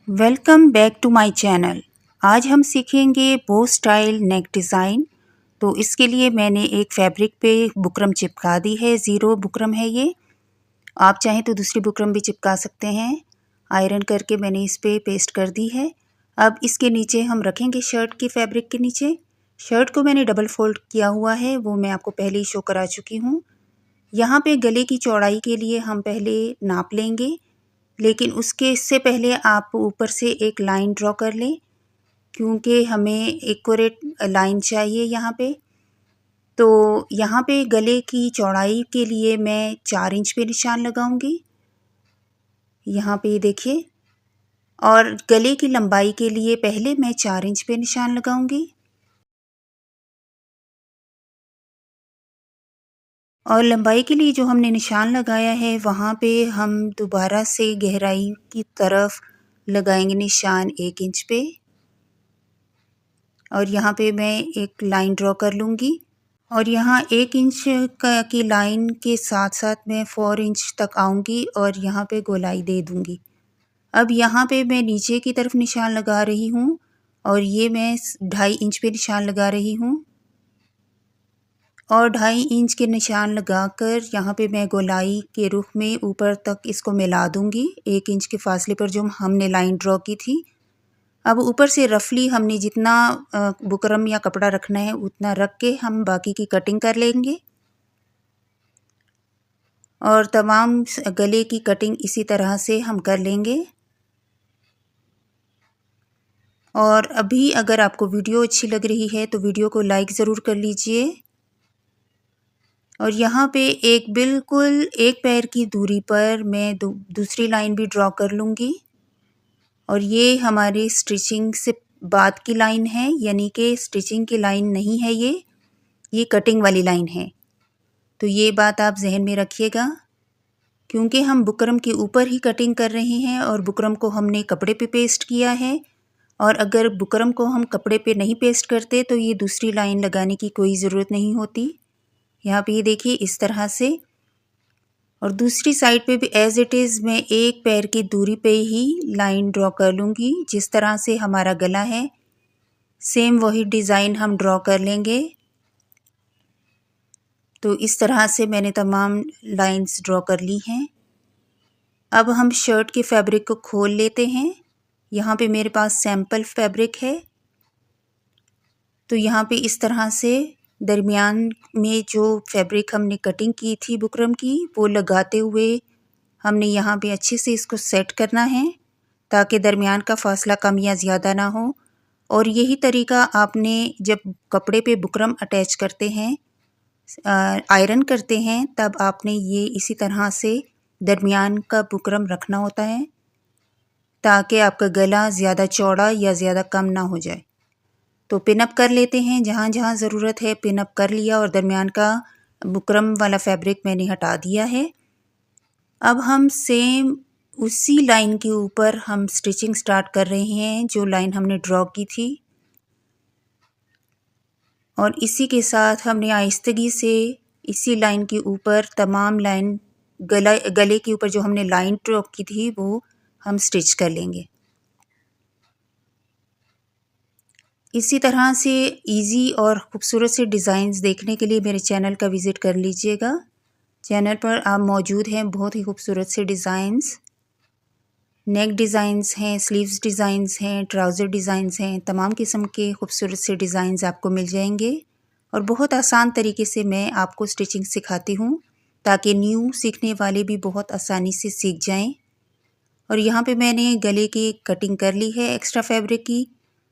Welcome back to my channel. आज हम सीखेंगे बो स्टाइल नेक डिज़ाइन। तो इसके लिए मैंने एक फैब्रिक पे बुकरम चिपका दी है, ज़ीरो बुकरम है ये। आप चाहें तो दूसरी बुकरम भी चिपका सकते हैं। आयरन करके मैंने इस पे पेस्ट कर दी है। अब इसके नीचे हम रखेंगे शर्ट की फैब्रिक के नीचे। शर्ट को मैंने डबल फोल्ड किया हुआ है, वो मैं आपको पहले ही शो करा चुकी हूँ। यहाँ पे गले की चौड़ाई के लिए हम पहले नाप लेंगे, लेकिन इससे पहले आप ऊपर से एक लाइन ड्रॉ कर लें, क्योंकि हमें एक्यूरेट लाइन चाहिए यहाँ पे। तो यहाँ पे गले की चौड़ाई के लिए मैं 4 इंच पे निशान लगाऊंगी, यहाँ पे देखिए। और गले की लंबाई के लिए पहले मैं 4 इंच पे निशान लगाऊंगी, और लंबाई के लिए जो हमने निशान लगाया है वहाँ पे हम दोबारा से गहराई की तरफ लगाएंगे निशान 1 इंच पे। और यहाँ पे मैं एक लाइन ड्रॉ कर लूँगी, और यहाँ 1 इंच की लाइन के साथ साथ मैं 4 इंच तक आऊँगी और यहाँ पे गोलाई दे दूँगी। अब यहाँ पे मैं नीचे की तरफ निशान लगा रही हूँ, और ये मैं 2.5 इंच पे निशान लगा रही हूँ, और 2.5 इंच के निशान लगाकर यहाँ पे मैं गोलाई के रुख में ऊपर तक इसको मिला दूँगी 1 इंच के फासले पर जो हमने लाइन ड्रॉ की थी। अब ऊपर से रफली हमने जितना बुकरम या कपड़ा रखना है उतना रख के हम बाकी की कटिंग कर लेंगे, और तमाम गले की कटिंग इसी तरह से हम कर लेंगे। और अभी अगर आपको वीडियो अच्छी लग रही है तो वीडियो को लाइक ज़रूर कर लीजिए। और यहाँ पे एक बिल्कुल एक पैर की दूरी पर मैं दूसरी लाइन भी ड्रॉ कर लूँगी, और ये हमारी स्टिचिंग से बाद की लाइन है, यानी कि स्टिचिंग की लाइन नहीं है ये कटिंग वाली लाइन है। तो ये बात आप जहन में रखिएगा, क्योंकि हम बुकरम के ऊपर ही कटिंग कर रहे हैं और बुकरम को हमने कपड़े पे पेस्ट किया है। और अगर बुकरम को हम कपड़े पे नहीं पेस्ट करते तो ये दूसरी लाइन लगाने की कोई ज़रूरत नहीं होती। यहाँ पे ये देखिए इस तरह से। और दूसरी साइड पे भी एज़ इट इज़ मैं एक पैर की दूरी पे ही लाइन ड्रॉ कर लूँगी, जिस तरह से हमारा गला है सेम वही डिज़ाइन हम ड्रॉ कर लेंगे। तो इस तरह से मैंने तमाम लाइंस ड्रॉ कर ली हैं। अब हम शर्ट के फैब्रिक को खोल लेते हैं। यहाँ पे मेरे पास सैम्पल फैब्रिक है, तो यहाँ पे इस तरह से दरमियान में जो फैब्रिक हमने कटिंग की थी बुकरम की, वो लगाते हुए हमने यहाँ पे अच्छे से इसको सेट करना है, ताकि दरमियान का फासला कम या ज़्यादा ना हो। और यही तरीका आपने जब कपड़े पे बुकरम अटैच करते हैं, आयरन करते हैं, तब आपने ये इसी तरह से दरमियान का बुकरम रखना होता है, ताकि आपका गला ज़्यादा चौड़ा या ज़्यादा कम ना हो जाए। तो पिन अप कर लेते हैं, जहाँ जहाँ ज़रूरत है पिन अप कर लिया, और दरमियान का बुकरम वाला फैब्रिक मैंने हटा दिया है। अब हम सेम उसी लाइन के ऊपर हम स्टिचिंग स्टार्ट कर रहे हैं, जो लाइन हमने ड्रॉ की थी। और इसी के साथ हमने आहिस्तगी से इसी लाइन के ऊपर तमाम लाइन गले के ऊपर जो हमने लाइन ड्रॉ की थी वो हम स्टिच कर लेंगे। इसी तरह से इजी और ख़ूबसूरत से डिज़ाइंस देखने के लिए मेरे चैनल का विज़िट कर लीजिएगा। चैनल पर आप मौजूद हैं बहुत ही खूबसूरत से डिज़ाइंस, नेक डिज़ाइंस हैं, स्लीव्स डिज़ाइंस हैं, ट्राउज़र डिज़ाइंस हैं, तमाम किस्म के खूबसूरत से डिज़ाइंस आपको मिल जाएंगे। और बहुत आसान तरीके से मैं आपको स्टिचिंग सिखाती हूँ, ताकि न्यू सीखने वाले भी बहुत आसानी से सीख जाएं। और यहाँ पे मैंने गले की कटिंग कर ली है एक्स्ट्रा फैब्रिक की,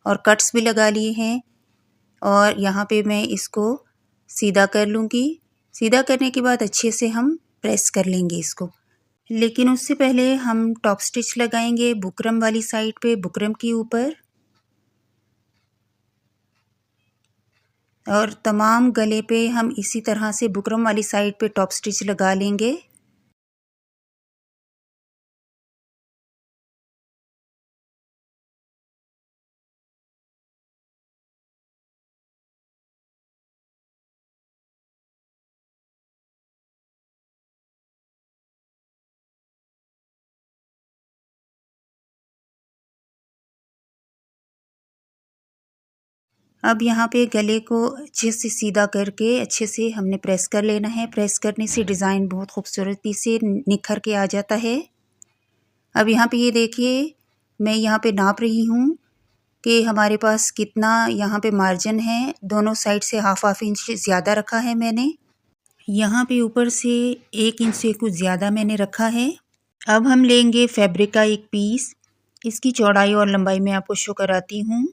और कट्स भी लगा लिए हैं। और यहाँ पे मैं इसको सीधा कर लूँगी। सीधा करने के बाद अच्छे से हम प्रेस कर लेंगे इसको। लेकिन उससे पहले हम टॉप स्टिच लगाएंगे बुकरम वाली साइड पे, बुकरम के ऊपर, और तमाम गले पे हम इसी तरह से बुकरम वाली साइड पे टॉप स्टिच लगा लेंगे। अब यहाँ पे गले को अच्छे से सीधा करके अच्छे से हमने प्रेस कर लेना है। प्रेस करने से डिज़ाइन बहुत खूबसूरती से निखर के आ जाता है। अब यहाँ पे ये देखिए, मैं यहाँ पे नाप रही हूँ कि हमारे पास कितना यहाँ पे मार्जिन है। दोनों साइड से हाफ इंच ज़्यादा रखा है मैंने। यहाँ पे ऊपर से 1 इंच से कुछ ज़्यादा मैंने रखा है। अब हम लेंगे फैब्रिक का एक पीस। इसकी चौड़ाई और लंबाई मैं आपको शो कराती हूँ।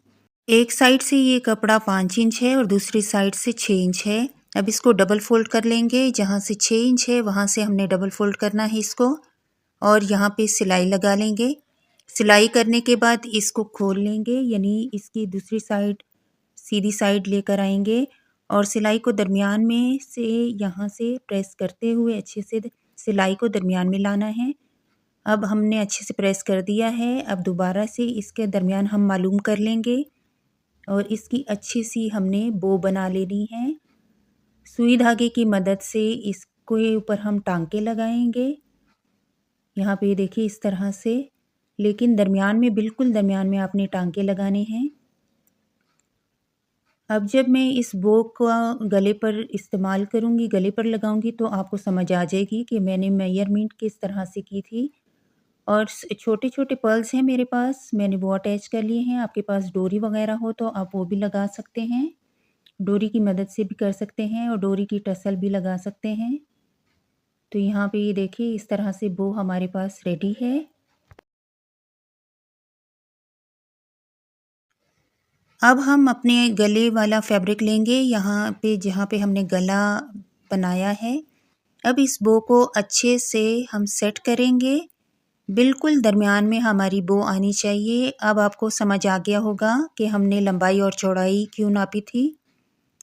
एक साइड से ये कपड़ा 5 इंच है और दूसरी साइड से 6 इंच है। अब इसको डबल फोल्ड कर लेंगे। जहाँ से 6 इंच है वहाँ से हमने डबल फोल्ड करना है इसको, और यहाँ पे सिलाई लगा लेंगे। सिलाई करने के बाद इसको खोल लेंगे, यानी इसकी दूसरी साइड सीधी साइड लेकर आएंगे और सिलाई को दरमियान में से यहाँ से प्रेस करते हुए अच्छे से सिलाई को दरमियान में लाना है। अब हमने अच्छे से प्रेस कर दिया है। अब दोबारा से इसके दरमियान हम मालूम कर लेंगे और इसकी अच्छी सी हमने बो बना लेनी है। सुई धागे की मदद से इसको ऊपर हम टांके लगाएंगे। यहाँ पे देखिए इस तरह से, लेकिन दरमियान में, बिल्कुल दरमियान में आपने टांके लगाने हैं। अब जब मैं इस बो का गले पर इस्तेमाल करूँगी, गले पर लगाऊँगी, तो आपको समझ आ जाएगी कि मैंने मेजरमेंट किस तरह से की थी। और छोटे छोटे पर्ल्स हैं मेरे पास, मैंने वो अटैच कर लिए हैं। आपके पास डोरी वगैरह हो तो आप वो भी लगा सकते हैं। डोरी की मदद से भी कर सकते हैं और डोरी की टसल भी लगा सकते हैं। तो यहाँ पे ये देखिए इस तरह से बो हमारे पास रेडी है। अब हम अपने गले वाला फैब्रिक लेंगे, यहाँ पे जहाँ पे हमने गला बनाया है। अब इस बो को अच्छे से हम सेट करेंगे। बिल्कुल दरमियान में हमारी बो आनी चाहिए। अब आपको समझ आ गया होगा कि हमने लंबाई और चौड़ाई क्यों नापी थी,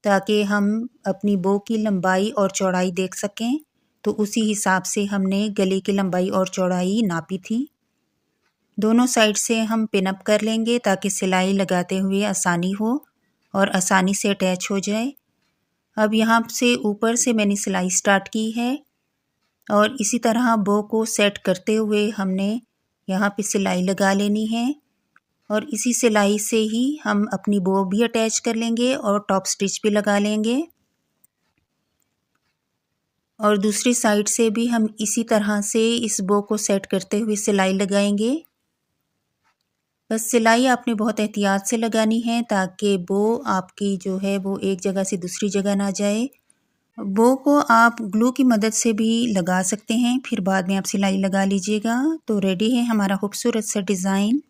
ताकि हम अपनी बो की लंबाई और चौड़ाई देख सकें। तो उसी हिसाब से हमने गले की लंबाई और चौड़ाई नापी थी। दोनों साइड से हम पिन अप कर लेंगे ताकि सिलाई लगाते हुए आसानी हो और आसानी से अटैच हो जाए। अब यहाँ से ऊपर से मैंने सिलाई स्टार्ट की है और इसी तरह बो को सेट करते हुए हमने यहाँ पे सिलाई लगा लेनी है और इसी सिलाई से ही हम अपनी बो भी अटैच कर लेंगे और टॉप स्टिच भी लगा लेंगे। और दूसरी साइड से भी हम इसी तरह से इस बो को सेट करते हुए सिलाई लगाएंगे। बस सिलाई आपने बहुत एहतियात से लगानी है ताकि बो आपकी जो है वो एक जगह से दूसरी जगह ना जाए। बो को आप ग्लू की मदद से भी लगा सकते हैं, फिर बाद में आप सिलाई लगा लीजिएगा। तो रेडी है हमारा खूबसूरत सा डिज़ाइन।